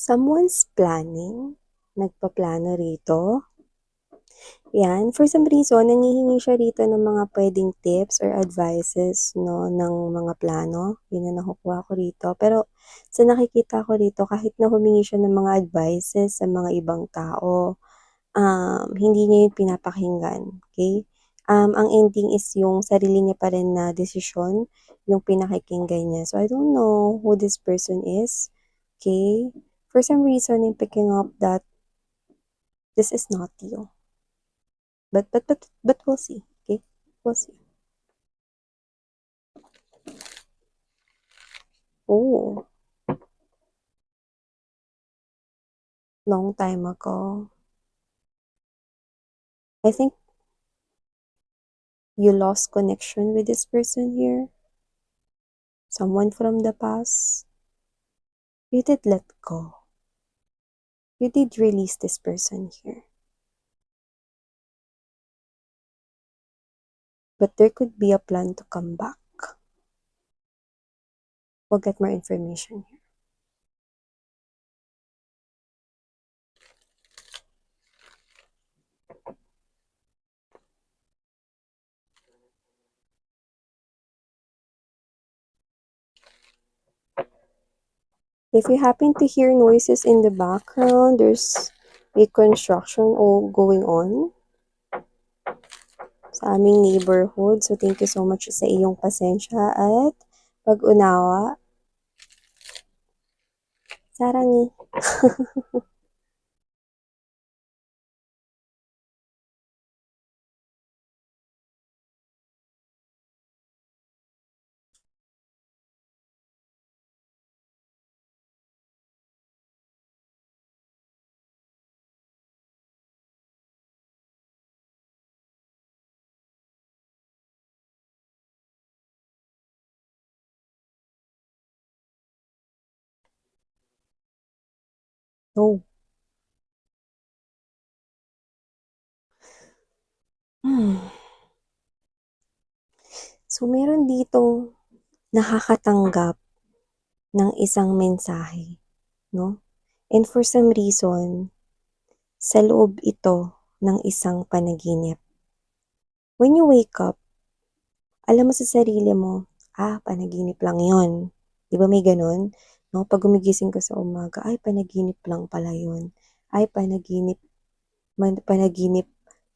Someone's planning, nagpaplano rito. Yan, for some reason, nangihingi siya rito ng mga pwedeng tips or advices, no, ng mga plano. Yun ang nakukuha ko rito. Pero sa nakikita ko rito, kahit na humingi siya ng mga advices sa mga ibang tao, hindi niya yun pinapakinggan, okay? Ang ending is yung sarili niya pa rin na desisyon, yung pinakikinggan niya. So, I don't know who this person is, okay? For some reason, I'm picking up that this is not you. But we'll see, okay? We'll see. Oh, long time ago. I think you lost connection with this person here. Someone from the past. You did let go. You did release this person here. But there could be a plan to come back. We'll get more information here. If you happen to hear noises in the background, there's a construction all going on sa aming neighborhood. So, thank you so much sa iyong pasensya at pag-unawa. Sarangi. No. So, meron ditong nakakatanggap ng isang mensahe, no? And for some reason, sa loob ito ng isang panaginip. When you wake up, alam mo sa sarili mo, panaginip lang yon. Di ba may ganun? No? Pag gumigising ka sa umaga, ay, panaginip lang pala yun. Ay, panaginip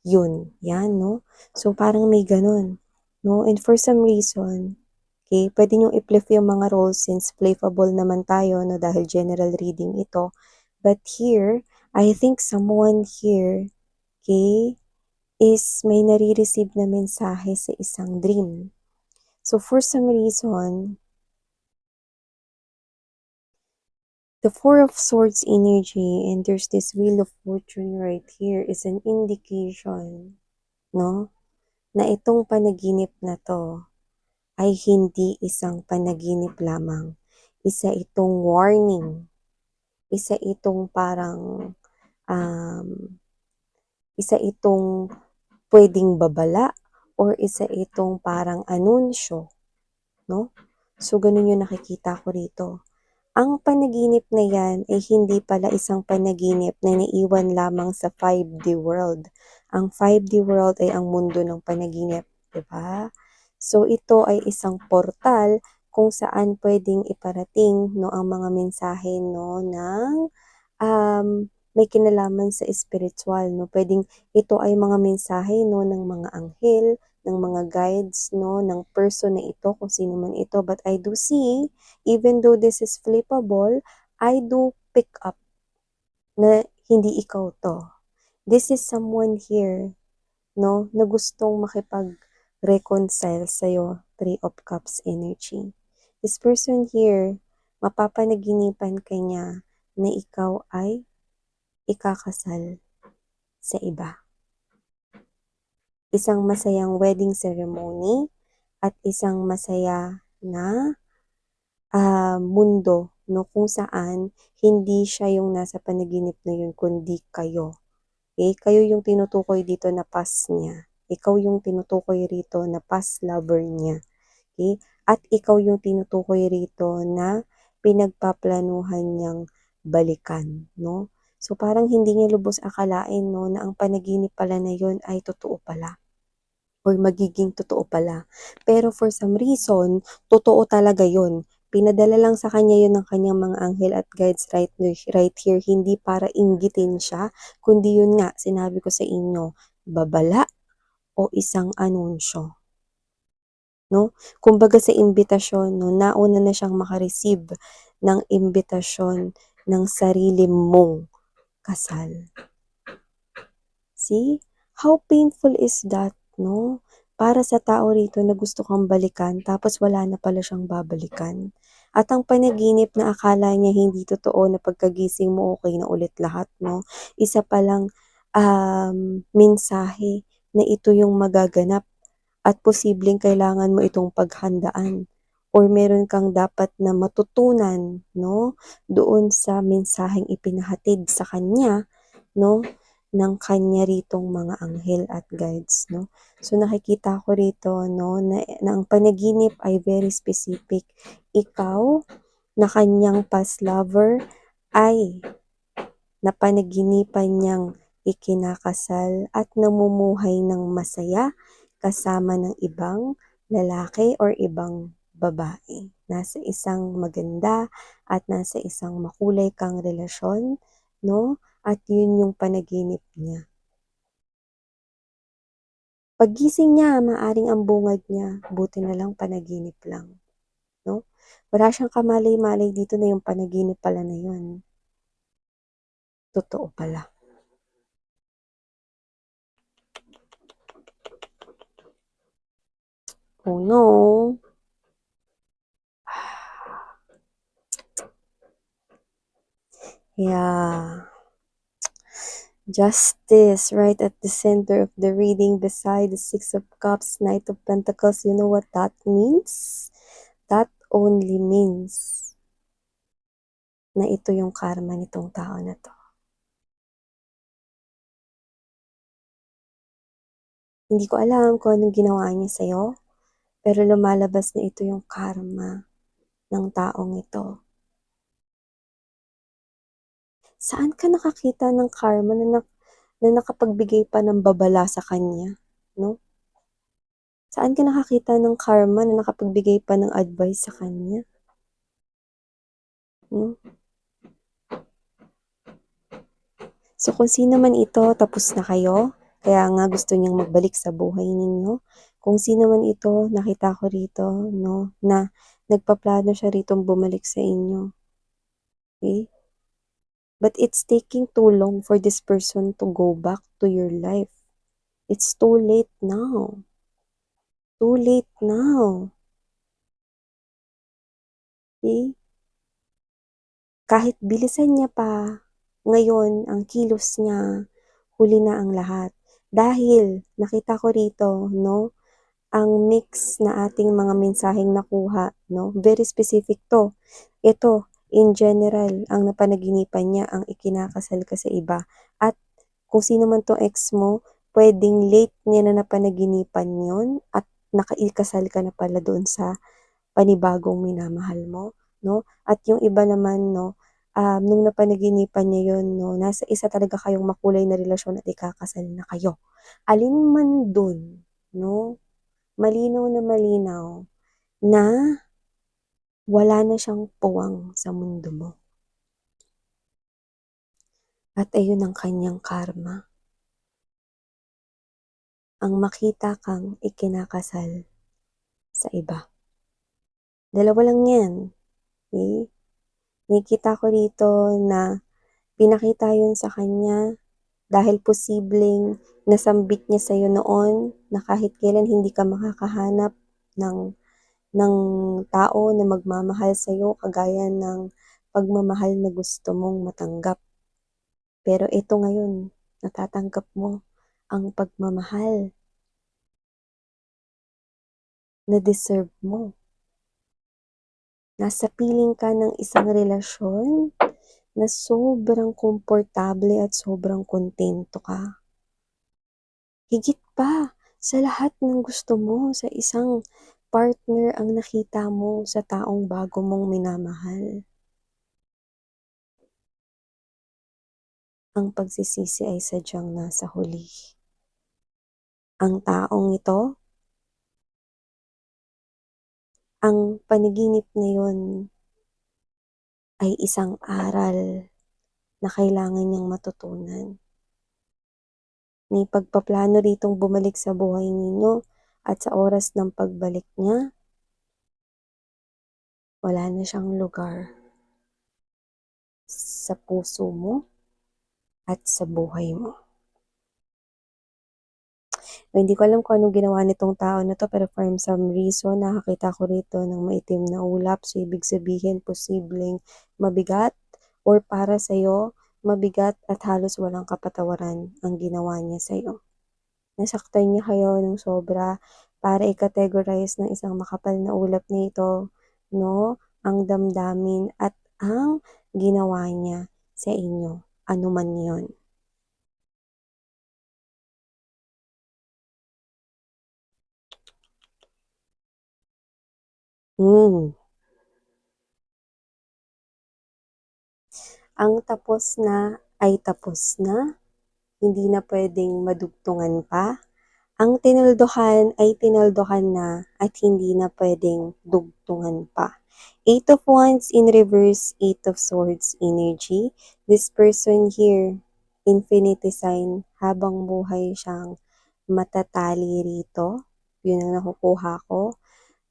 yun. Yan, no? So, parang may ganun. No? And for some reason, okay, pwede nyo i-flip yung mga roles since playful naman tayo, no? Dahil general reading ito. But here, I think someone here, okay, is may nare-receive na mensahe sa isang dream. So, for some reason, the Four of Swords energy and there's this Wheel of Fortune right here is an indication, no, na itong panaginip na to ay hindi isang panaginip lamang. Isa itong warning. Isa itong parang, isa itong pwedeng babala or isa itong parang anunsyo, no? So, ganun yung nakikita ko rito. Ang panaginip na yan ay hindi pala isang panaginip na naiwan lamang sa 5D world. Ang 5D world ay ang mundo ng panaginip, di ba? So, ito ay isang portal kung saan pwedeng iparating, no, ang mga mensahe, no, ng may kinalaman sa spiritual, no? Pwedeng ito ay mga mensahe, no, ng mga anghel, ng mga guides, no, ng person na ito, kung sino man ito. But I do see, even though this is flippable, I do pick up na hindi ikaw to. This is someone here, no, na gustong makipag-reconcile sa'yo, Three of Cups energy. This person here, mapapanaginipan ka niya na ikaw ay ikakasal sa iba. Isang masayang wedding ceremony at isang masaya na mundo, no, kung saan hindi siya yung nasa panaginip na yun, kundi kayo. Okay? Kayo yung tinutukoy dito na past niya. Ikaw yung tinutukoy rito na past lover niya. Okay? At ikaw yung tinutukoy rito na pinagpaplanuhan niyang balikan, 'no? So, parang hindi niya lubos akalain 'no, na ang panaginip pala na yun ay totoo pala or magiging totoo pala. Pero for some reason, totoo talaga yun. Pinadala lang sa kanya yun ng kanyang mga anghel at guides right here, hindi para inggitin siya, kundi yun nga, sinabi ko sa inyo, babala o isang anunsyo, 'no? Kumbaga sa imbitasyon 'no, nauna na siyang maka-receive ng imbitasyon ng sarili mong kasal. See? How painful is that 'no? Para sa tao rito na gusto kang balikan tapos wala na pala siyang babalikan. At ang panaginip na akala niya hindi totoo na pagkagising mo okey na ulit lahat 'no, isa palang, mensahe na ito yung magaganap at posibleng kailangan mo itong paghandaan or meron kang dapat na matutunan 'no, doon sa mensaheng ipinahatid sa kanya 'no, ng kanya ritong mga anghel at guides 'no. So nakikita ko rito 'no, na ang panaginip ay very specific. Ikaw na kanyang past lover ay napanaginipan niyang ikinakasal at namumuhay ng masaya kasama ng ibang lalaki or ibang babae. Nasa isang maganda at nasa isang makulay kang relasyon, 'no? At yun yung panaginip niya. Paggising niya maaaring ang bungad niya, buti na lang panaginip lang, 'no? Wala siyang kamalay-malay dito na yung panaginip pala na yun, totoo pala. Oh no. Yeah. Justice right at the center of the reading beside the Six of Cups, Knight of Pentacles. You know what that means? That only means na ito yung karma nitong tao na 'to. Hindi ko alam kung anong ginawa niya sa'yo, pero lumalabas na ito yung karma ng taong ito. Saan ka nakakita ng karma na nakapagbigay pa ng babala sa kanya, 'no? Saan ka nakakita ng karma na nakapagbigay pa ng advice sa kanya, 'no? So kung sino man ito, tapos na kayo, kaya nga gusto niyang magbalik sa buhay ninyo. Kung sino man ito, nakita ko rito 'no, na nagpaplano siya ritong bumalik sa inyo, okey? But it's taking too long for this person to go back to your life. It's too late now. Too late now, okey? Kahit bilisan niya pa, ngayon ang kilos niya, huli na ang lahat. Dahil nakita ko rito 'no, ang mix na ating mga mensaheng nakuha 'no, very specific 'to. Ito, in general, ang napanaginipan niya ang ikinakasal ka sa iba at kung sino man 'tong ex mo, puwedeng late niya na napanaginipan 'yun at nakaikasal ka na pala doon sa panibagong minamahal mo 'no. At yung iba naman 'no, nung napanaginipan niya 'yun 'no, nasa isa talaga kayong makulay na relasyon at ikakasal na kayo. Alin man dun 'no, malinaw na wala na siyang puwang sa mundo mo at ayun ang kanyang karma, ang makita kang ikinakasal sa iba. Dalawa lang 'yan, okey? Nakikita ko rito na pinakita 'yun sa kanya dahil posibleng nasambit niya sa'yo noon na kahit kailan hindi ka makakahanap ng ng tao na magmamahal sa'yo kagaya ng pagmamahal na gusto mong matanggap. Pero ito ngayon, natatanggap mo ang pagmamahal na deserve mo. Nasa piling ka ng isang relasyon na sobrang komportable at sobrang kontento ka. Higit pa sa lahat ng gusto mo sa isang partner ang nakita mo sa taong bago mong minamahal. ang pagsisisi ay sadyang nasa huli. Ang taong ito, ang panaginip na yun ay isang aral na kailangan niyang matutunan. May pagpaplano ritong bumalik sa buhay ninyo at sa oras ng pagbalik niya, wala na siyang lugar sa puso mo at sa buhay mo. Hindi ko alam kung anong ginawa nitong tao na to, pero for some reason, nakakita ko rito ng maitim na ulap. So, ibig sabihin, posibleng mabigat or para sa'yo, mabigat at halos walang kapatawaran ang ginawa niya sa'yo. Nasaktan niya kayo ng sobra para i-categorize ng isang makapal na ulap na ito, no? Ang damdamin at ang ginawa niya sa inyo. Ano man yon. Hmm. Ang tapos na ay tapos na, hindi na pwedeng madugtungan pa. Ang tinuldukan ay tinuldukan na at hindi na pwedeng dugtungan pa. Eight of Wands in reverse, Eight of Swords energy. This person here, infinity sign, habang buhay siyang matatali rito. Yun ang nakukuha ko.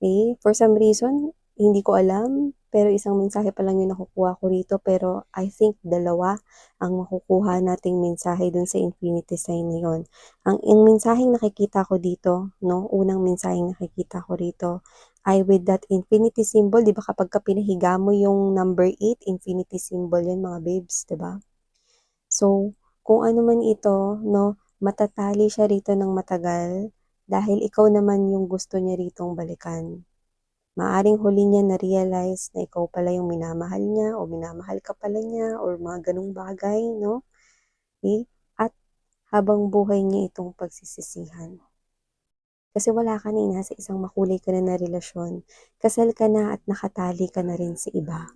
Okay? For some reason, hindi ko alam, pero isang mensahe pa lang yung nakukuha ko rito, pero I think dalawa ang makukuha nating mensahe dun sa infinity sign na yun. Ang mensaheng nakikita ko dito, no, unang mensaheng nakikita ko rito, ay with that infinity symbol, di ba kapag ka pinahiga mo yung number 8, infinity symbol yun mga babes, di ba? So, kung ano man ito, no, matatali siya rito ng matagal, dahil ikaw naman yung gusto niya ritong balikan. Maaring huli niya na-realize na ikaw pala yung minamahal niya o minamahal ka pala niya or mga ganung bagay, no? Okay? At habang buhay niya itong pagsisisihan. Kasi wala ka na, nasa isang makulay ka na relasyon. Kasal ka na at nakatali ka na rin sa iba.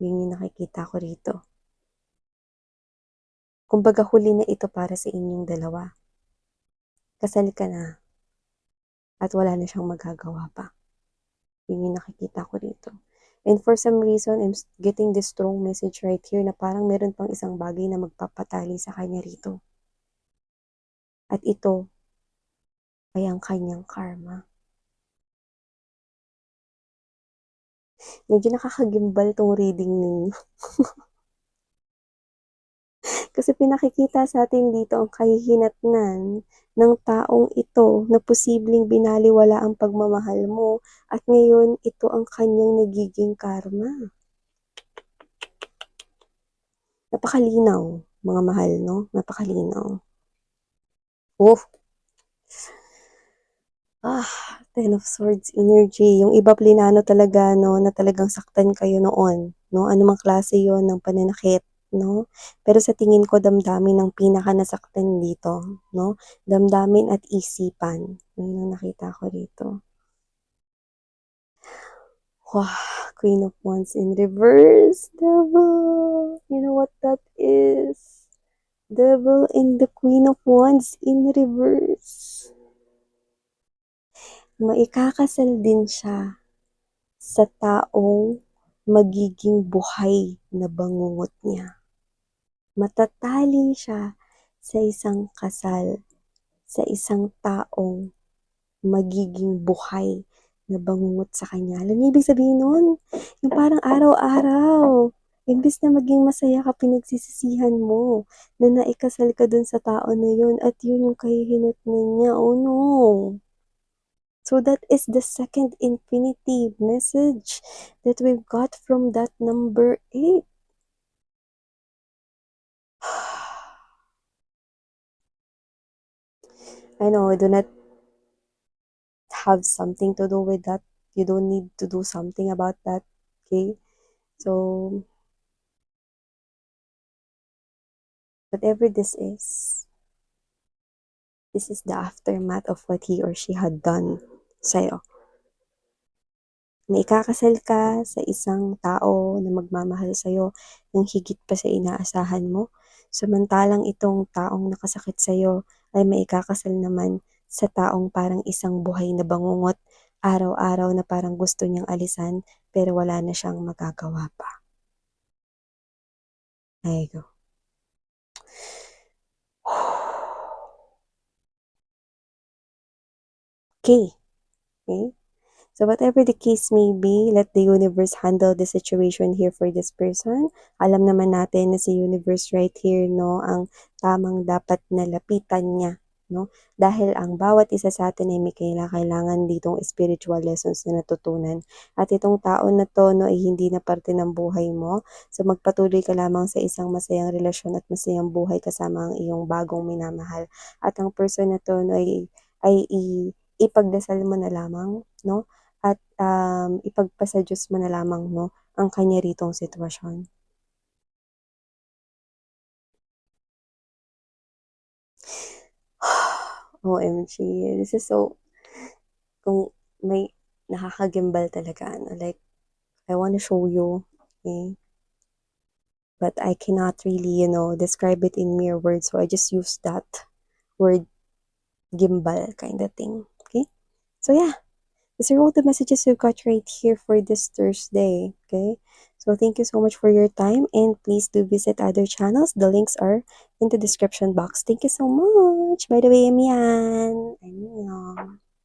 Yun yung nakikita ko rito. Kumbaga huli na ito para sa inyong dalawa. Kasal ka na at wala na siyang magagawa pa. Yun yung nakikita ko rito. And for some reason, I'm getting this strong message right here na parang meron pang isang bagay na magpapatali sa kanya rito. At ito ay ang kanyang karma. Medyo nakakagimbal tong reading ninyo. Kasi pinakikita sa atin dito ang kahihinatnan ng taong ito na posibleng binaliwala ang pagmamahal mo at ngayon ito ang kanyang nagiging karma. Napakalinaw, mga mahal, no? Napakalinaw. Oh, Ten of Swords energy. Yung iba plinano talaga, no, na talagang saktan kayo noon, no? Anumang klase yon ng pananakit, no? Pero sa tingin ko, damdamin ang pinaka nasaktan dito, no? Damdamin at isipan. Yun ang nakita ko dito. Wow, Queen of Wands in reverse. Devil. You know what that is? Devil and the Queen of Wands in reverse. Maikakasal din siya sa taong magiging buhay na bangungot niya. Matatali siya sa isang kasal, sa isang taong magiging buhay na bangungot sa kanya. Alam niyo ibig sabihin nun? Yung parang araw-araw, imbis na maging masaya ka, pinagsisisihan mo na naikasal ka dun sa tao na yun at yun yung kahihinatnan niya. Oh no! So that is the second infinity message that we've got from that number 8. I know I do not have something to do with that. You don't need to do something about that. Okay? So, whatever this is the aftermath of what he or she had done sa'yo. na ikakasal ka sa isang tao na magmamahal sa'yo ng higit pa sa inaasahan mo, samantalang itong taong nakasakit sa'yo ay maikakasal naman sa taong parang isang buhay na bangungot, araw-araw na parang gusto niyang alisan pero wala na siyang magagawa pa. There you go. Okay. Okay? So whatever the case may be, let the universe handle the situation here for this person. Alam naman natin na si universe right here, no, ang tamang dapat na lapitan niya, no? Dahil ang bawat isa sa atin ay may kailangan ditong spiritual lessons na natutunan. At itong tao na to, no, ay hindi na parte ng buhay mo. So magpatuloy ka lamang sa isang masayang relasyon at masayang buhay kasama ang iyong bagong minamahal. At ang person na to, no, ay ipagdasal mo na lamang, no? At ipagpasa Diyos mo na lamang, no, ang kanya ritong sitwasyon. OMG, this is so, kung may nakakagimbal talaga, ano, like, I wanna show you, okay? But I cannot really, describe it in mere words, so I just use that word, gimbal kind of thing, okay? So yeah, these are all the messages we've got right here for this Thursday, okay? So thank you so much for your time, and please do visit other channels. The links are in the description box. Thank you so much. By the way, I'm Yan. I'm Yan.